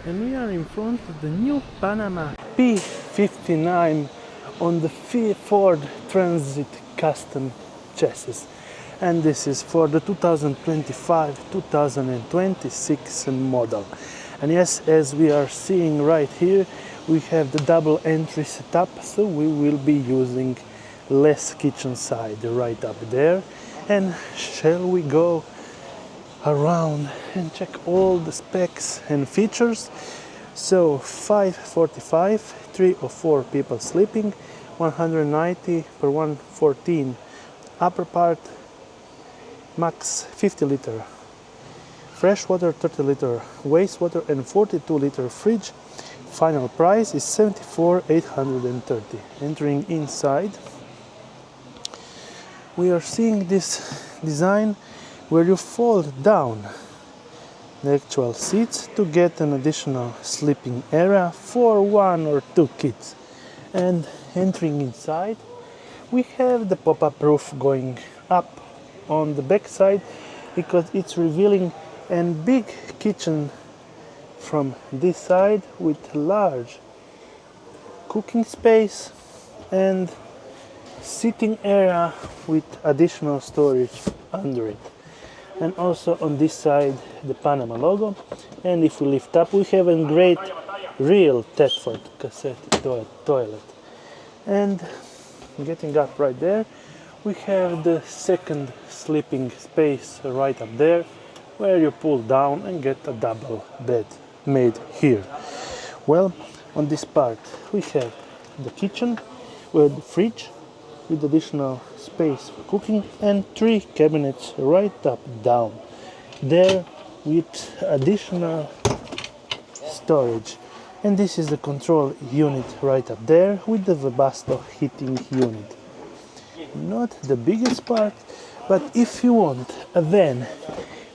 And we are in front of the new Panama P59 on the Ford Transit Custom chassis. And this is for the 2025-2026 model. And yes, as we are seeing right here, we have the double entry setup, so we will be using less kitchen side right up there. And shall we go around and check all the specs and features? So 545, 3 or 4 people sleeping, 190 per 114 upper part, max 50 liter freshwater, 30 liter wastewater and 42 liter fridge. Final price is 74,830. Entering inside, we are seeing this design where you fold down the actual seats to get an additional sleeping area for 1 or 2 kids. And entering inside, we have the pop-up roof going up on the back side because it's revealing a big kitchen from this side with large cooking space and sitting area with additional storage under it. And also on this side the Panama logo, and if we lift up we have a great real Thetford cassette toilet. And getting up right there we have the second sleeping space right up there where you pull down and get a double bed made here. Well, on this part we have the kitchen with the fridge with additional space for cooking and 3 cabinets right up down there with additional storage. And this is the control unit right up there with the Webasto heating unit. Not the biggest part, but if you want a van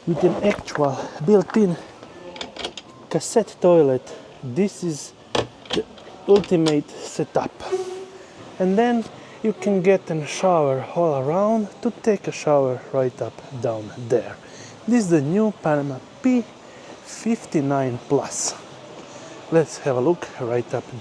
with an actual built-in cassette toilet, this is the ultimate setup. And then you can get a shower all around to take a shower right up down there. This is the new Panama P59 Plus. Let's have a look right up